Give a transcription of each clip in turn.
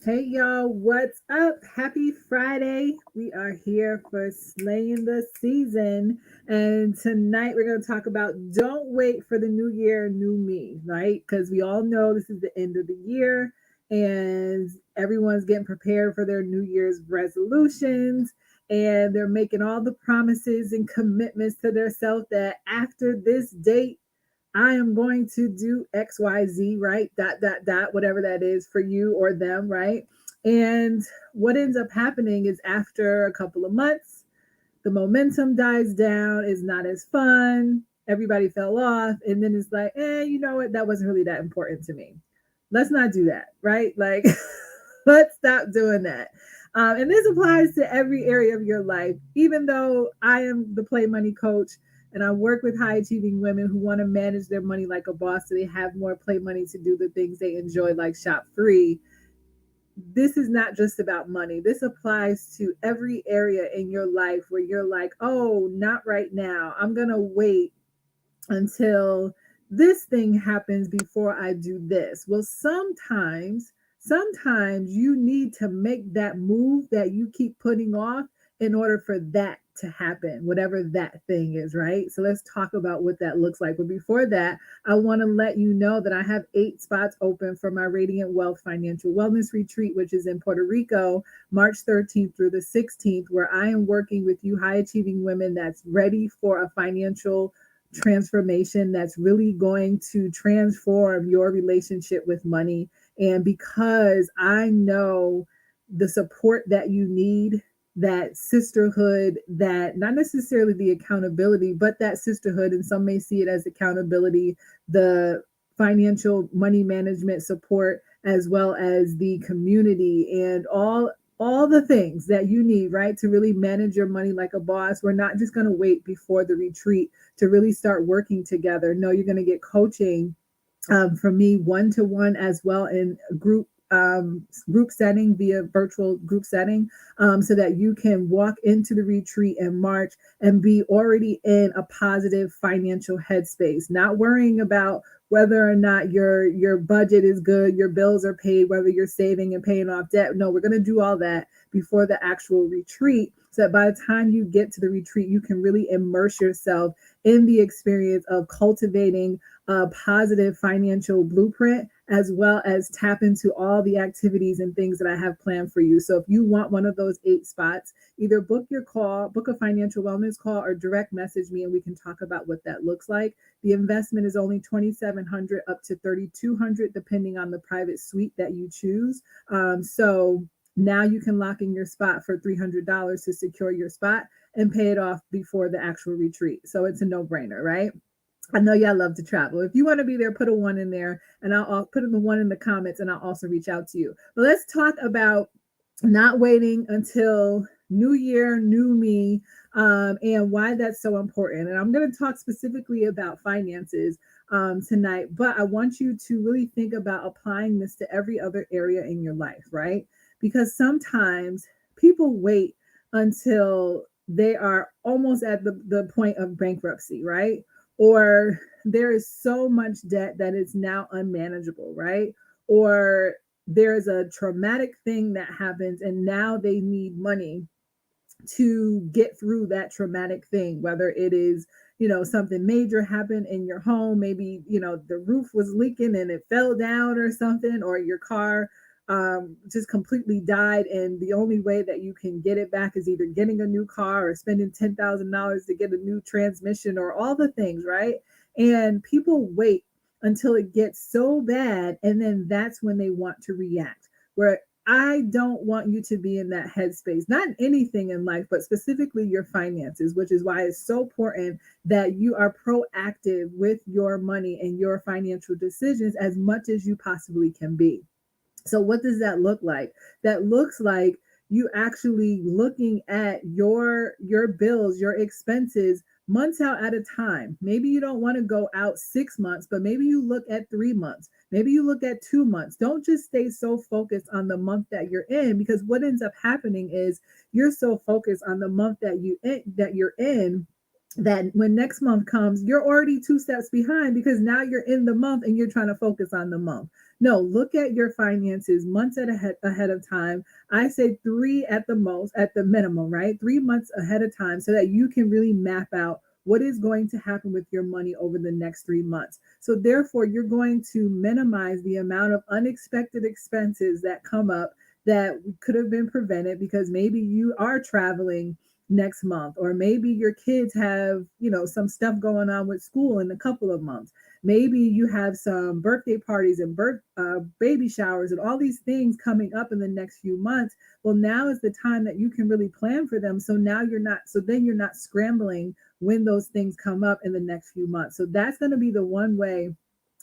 Hey y'all, what's up? Happy Friday. We are here for Slaying the Season. And tonight we're going to talk about don't wait for the new year, new me, right? Because we all know this is the end of the year and everyone's getting prepared for their New Year's resolutions. And they're making all the promises and commitments to themselves that after this date, I am going to do XYZ, right? Dot, dot, dot, whatever that is for you or them, right? And what ends up happening is after a couple of months, the momentum dies down, is not as fun, everybody fell off, and then it's like, you know what? That wasn't really that important to me. Let's not do that, right? Like, let's stop doing that. And this applies to every area of your life. Even though I am the Play Money coach and I work with high achieving women who want to manage their money like a boss so they have more play money to do the things they enjoy, like shop free, this is not just about money. This applies to every area in your life where you're like, oh, not right now. I'm going to wait until this thing happens before I do this. Well, sometimes you need to make that move that you keep putting off in order for that to happen, whatever that thing is, right? So let's talk about what that looks like. But before that, I want to let you know that I have 8 spots open for my Radiant Wealth Financial Wellness Retreat, which is in Puerto Rico, March 13th through the 16th, where I am working with you high achieving women that's ready for a financial transformation that's really going to transform your relationship with money. And because I know the support that you need, that sisterhood, that not necessarily the accountability, but that sisterhood, and some may see it as accountability, the financial money management support, as well as the community and all the things that you need, right, to really manage your money like a boss. We're not just going to wait before the retreat to really start working together. No, you're going to get coaching from me one to one as well in group setting via virtual group setting, so that you can walk into the retreat in March and be already in a positive financial headspace, not worrying about whether or not your budget is good, your bills are paid, whether you're saving and paying off debt. No, we're going to do all that before the actual retreat, so that by the time you get to the retreat, you can really immerse yourself in the experience of cultivating a positive financial blueprint, as well as tap into all the activities and things that I have planned for you. So if you want one of those 8 spots, either book your call, book a financial wellness call, or direct message me and we can talk about what that looks like. The investment is only 2,700 up to 3,200, depending on the private suite that you choose. So now you can lock in your spot for $300 to secure your spot and pay it off before the actual retreat. So it's a no brainer, right? I know y'all love to travel. If you want to be there, put a one in there, and I'll put in the one in the comments, and I'll also reach out to you. But let's talk about not waiting until New Year, new me, and why that's so important. And I'm going to talk specifically about finances tonight, but I want you to really think about applying this to every other area in your life, right? Because sometimes people wait until they are almost at the point of bankruptcy, right? Or there is so much debt that it's now unmanageable, right? Or there's a traumatic thing that happens and now they need money to get through that traumatic thing, whether it is, something major happened in your home, maybe, the roof was leaking and it fell down or something, or your car just completely died, and the only way that you can get it back is either getting a new car or spending $10,000 to get a new transmission or all the things, right? And people wait until it gets so bad, and then that's when they want to react. Where I don't want you to be in that headspace, not anything in life, but specifically your finances, which is why it's so important that you are proactive with your money and your financial decisions as much as you possibly can be. So what does that look like? That looks like you actually looking at your bills, your expenses months out at a time. Maybe you don't want to go out 6 months, but maybe you look at 3 months. Maybe you look at 2 months. Don't just stay so focused on the month that you're in, because what ends up happening is you're so focused on the month that you're in, that when next month comes, you're already 2 steps behind because now you're in the month and you're trying to focus on the month. No, look at your finances months ahead of time. I say three at the most, at the minimum, right? 3 months ahead of time so that you can really map out what is going to happen with your money over the next 3 months. So, therefore, you're going to minimize the amount of unexpected expenses that come up that could have been prevented because maybe you are traveling next month, or maybe your kids have, some stuff going on with school in a couple of months. Maybe you have some birthday parties and baby showers and all these things coming up in the next few months. Well, now is the time that you can really plan for them. So now then you're not scrambling when those things come up in the next few months. So that's going to be the one way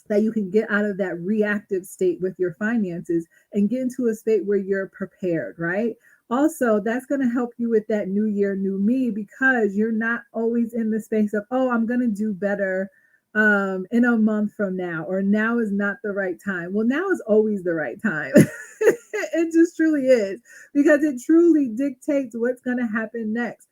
that you can get out of that reactive state with your finances and get into a state where you're prepared, right? Also, that's going to help you with that new year, new me, because you're not always in the space of, oh, I'm going to do better in a month from now, or now is not the right time. Well, now is always the right time. It just truly is, because it truly dictates what's going to happen next.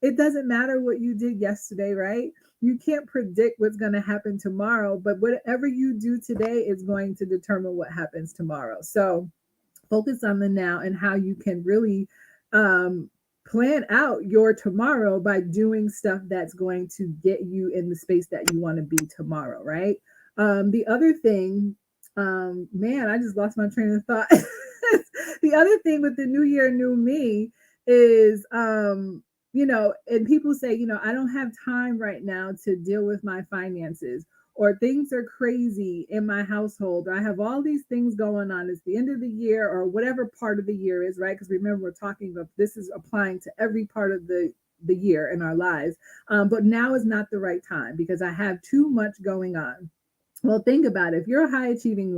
It doesn't matter what you did yesterday, right? You can't predict what's going to happen tomorrow, but whatever you do today is going to determine what happens tomorrow. So focus on the now and how you can really um, plan out your tomorrow by doing stuff that's going to get you in the space that you want to be tomorrow, right? The other thing, man, I just lost my train of thought. The other thing with the new year, new me is, and people say, I don't have time right now to deal with my finances, or things are crazy in my household, or I have all these things going on. It's the end of the year, or whatever part of the year is, right? Because remember, we're talking about this is applying to every part of the year in our lives. But now is not the right time because I have too much going on. Well, think about it. If you're a high achieving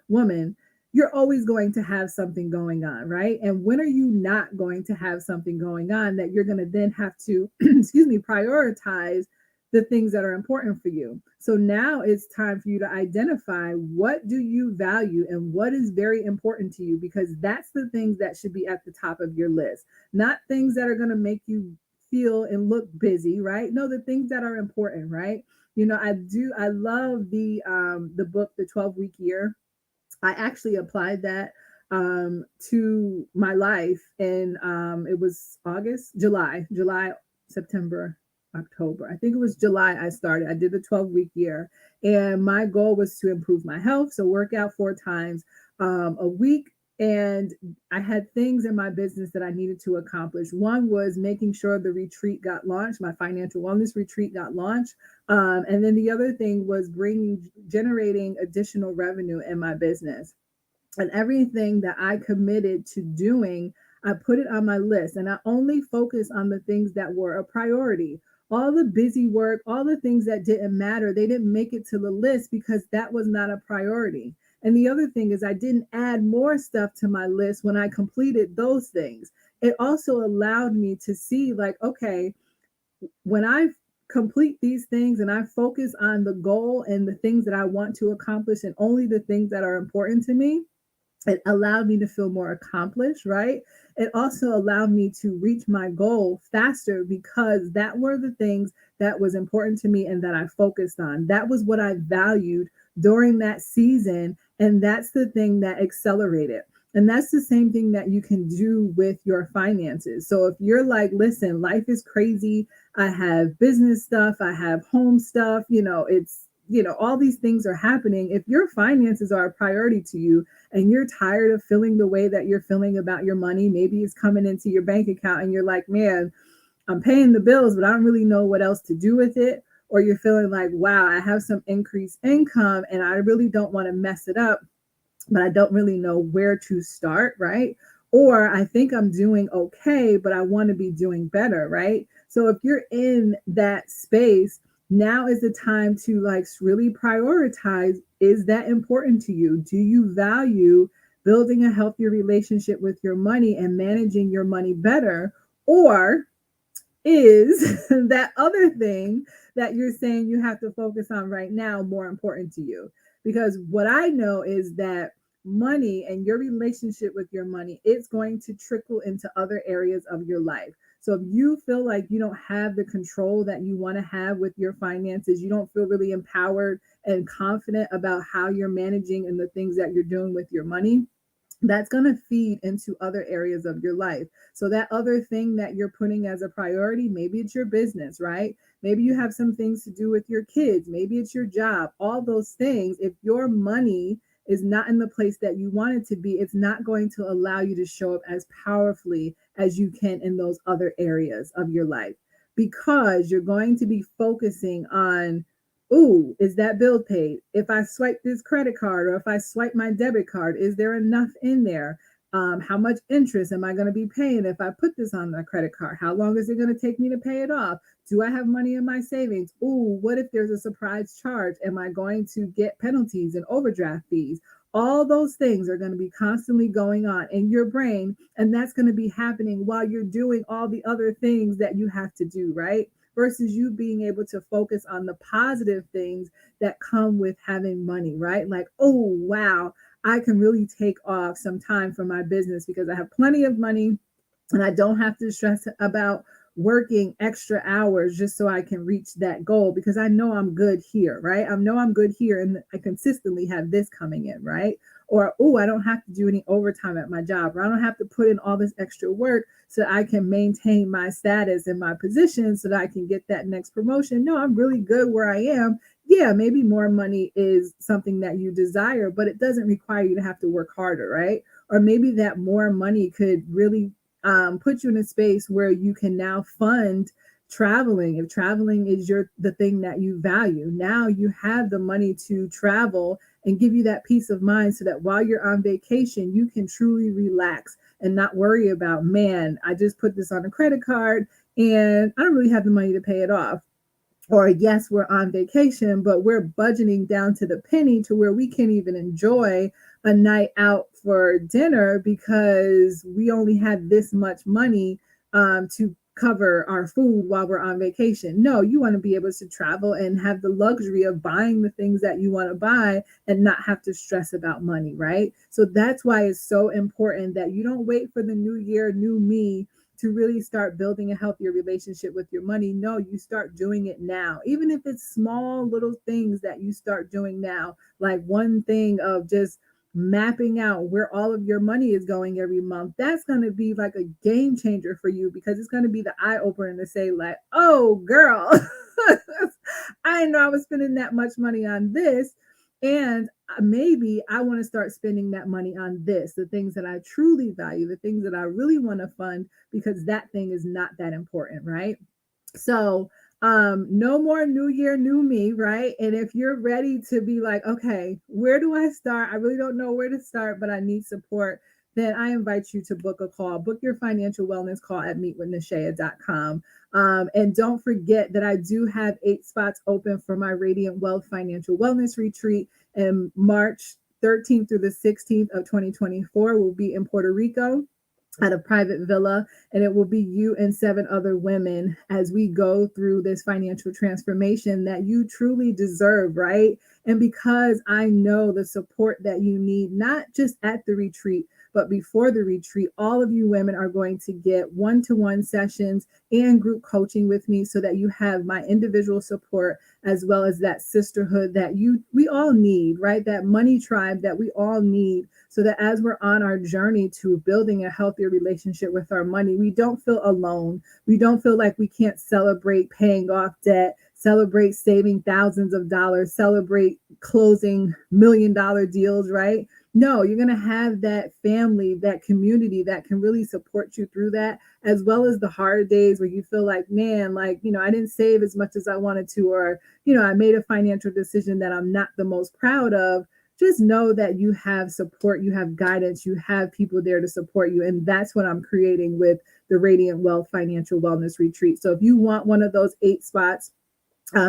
woman, you're always going to have something going on, right? And when are you not going to have something going on that you're going to then have to, excuse me, prioritize the things that are important for you? So now it's time for you to identify what do you value and what is very important to you, because that's the things that should be at the top of your list, not things that are going to make you feel and look busy, right? No, the things that are important, right? I love the book The 12-Week Year. I actually applied that to my life, and it was July, September, October. I think it was July I started. I did the 12-week year, and my goal was to improve my health, so work out 4 times a week. And I had things in my business that I needed to accomplish. One was making sure the retreat got launched, my financial wellness retreat got launched. And then the other thing was generating additional revenue in my business. And everything that I committed to doing, I put it on my list, and I only focused on the things that were a priority. All the busy work, all the things that didn't matter, they didn't make it to the list because that was not a priority. And the other thing is, I didn't add more stuff to my list when I completed those things. It also allowed me to see, like, okay, when I complete these things and I focus on the goal and the things that I want to accomplish and only the things that are important to me, it allowed me to feel more accomplished, right? It also allowed me to reach my goal faster because that were the things that was important to me and that I focused on. That was what I valued during that season. And that's the thing that accelerated. And that's the same thing that you can do with your finances. So if you're like, listen, life is crazy. I have business stuff, I have home stuff, all these things are happening. If your finances are a priority to you, and you're tired of feeling the way that you're feeling about your money, maybe it's coming into your bank account and you're like, man, I'm paying the bills, but I don't really know what else to do with it. Or you're feeling like, wow, I have some increased income and I really don't want to mess it up, but I don't really know where to start, right? Or I think I'm doing okay, but I want to be doing better, right? So if you're in that space, now is the time to like really prioritize, is that important to you? Do you value building a healthier relationship with your money and managing your money better? Or is that other thing that you're saying you have to focus on right now more important to you? Because what I know is that money and your relationship with your money, it's going to trickle into other areas of your life. So if you feel like you don't have the control that you want to have with your finances, you don't feel really empowered and confident about how you're managing and the things that you're doing with your money, that's going to feed into other areas of your life. So that other thing that you're putting as a priority, maybe it's your business, right? Maybe you have some things to do with your kids, maybe it's your job, all those things. If your money is not in the place that you want it to be, it's not going to allow you to show up as powerfully as you can in those other areas of your life, because you're going to be focusing on, ooh, is that bill paid? If I swipe this credit card or if I swipe my debit card, is there enough in there? How much interest am I going to be paying if I put this on my credit card? How long is it going to take me to pay it off? Do I have money in my savings? Ooh, what if there's a surprise charge? Am I going to get penalties and overdraft fees? All those things are going to be constantly going on in your brain, and that's going to be happening while you're doing all the other things that you have to do, right? Versus you being able to focus on the positive things that come with having money, right? Like, oh, wow, I can really take off some time from my business because I have plenty of money and I don't have to stress about working extra hours just so I can reach that goal, because I know I'm good here, right? I know I'm good here and I consistently have this coming in, right? Or, oh, I don't have to do any overtime at my job, or I don't have to put in all this extra work so I can maintain my status and my position so that I can get that next promotion. No, I'm really good where I am. Yeah, maybe more money is something that you desire, but it doesn't require you to have to work harder, right? Or maybe that more money could really put you in a space where you can now fund traveling. If traveling is the thing that you value, now you have the money to travel and give you that peace of mind so that while you're on vacation, you can truly relax and not worry about, man, I just put this on a credit card and I don't really have the money to pay it off. Or, yes, we're on vacation, but we're budgeting down to the penny to where we can't even enjoy a night out for dinner because we only had this much money to cover our food while we're on vacation. No, you want to be able to travel and have the luxury of buying the things that you want to buy and not have to stress about money, right? So that's why it's so important that you don't wait for the new year, new me, to really start building a healthier relationship with your money. No, you start doing it now. Even if it's small little things that you start doing now, like one thing of just mapping out where all of your money is going every month, that's going to be like a game changer for you, because it's going to be the eye opener to say, like, oh, girl, I didn't know I was spending that much money on this. And maybe I want to start spending that money on this, the things that I truly value, the things that I really want to fund, because that thing is not that important, right? So, no more new year, new me, right? And if you're ready to be like, okay, where do I start? I really don't know where to start, but I need support. Then I invite you to book a call. Book your financial wellness call at meetwithnashaya.com. And don't forget that I do have 8 spots open for my Radiant Wealth Financial Wellness Retreat in March 13th through the 16th of 2024. We'll be in Puerto Rico at a private villa, and it will be you and 7 other women as we go through this financial transformation that you truly deserve, right? And because I know the support that you need, not just at the retreat, but before the retreat, all of you women are going to get one-to-one sessions and group coaching with me so that you have my individual support as well as that sisterhood that we all need, right? That money tribe that we all need, so that as we're on our journey to building a healthier relationship with our money, we don't feel alone. We don't feel like we can't celebrate paying off debt, celebrate saving thousands of dollars, celebrate closing $1 million deals, right? No, you're going to have that family, that community that can really support you through that, as well as the hard days where you feel like, man, like, I didn't save as much as I wanted to, or, I made a financial decision that I'm not the most proud of. Just know that you have support, you have guidance, you have people there to support you. And that's what I'm creating with the Radiant Wealth Financial Wellness Retreat. So if you want one of those 8 spots,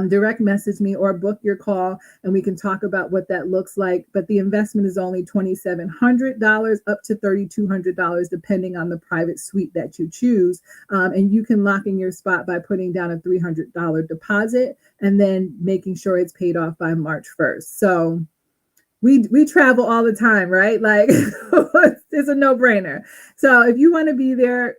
direct message me or book your call and we can talk about what that looks like. But the investment is only $2,700 up to $3,200, depending on the private suite that you choose. And you can lock in your spot by putting down a $300 deposit and then making sure it's paid off by March 1st. So we travel all the time, right? Like it's a no-brainer. So if you want to be there,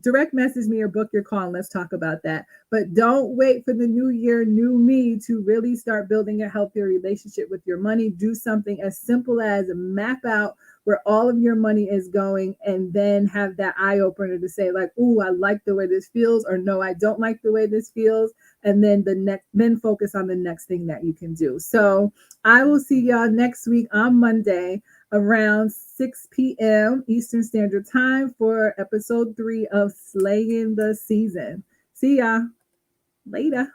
direct message me or book your call and let's talk about that. But don't wait for the new year, new me to really start building a healthier relationship with your money. Do something as simple as map out where all of your money is going and then have that eye opener to say like, "Ooh, I like the way this feels," or "No, I don't like the way this feels." And then focus on the next thing that you can do. So I will see y'all next week on Monday around 6 p.m. Eastern Standard Time for episode 3 of Slaying the Season. See ya later.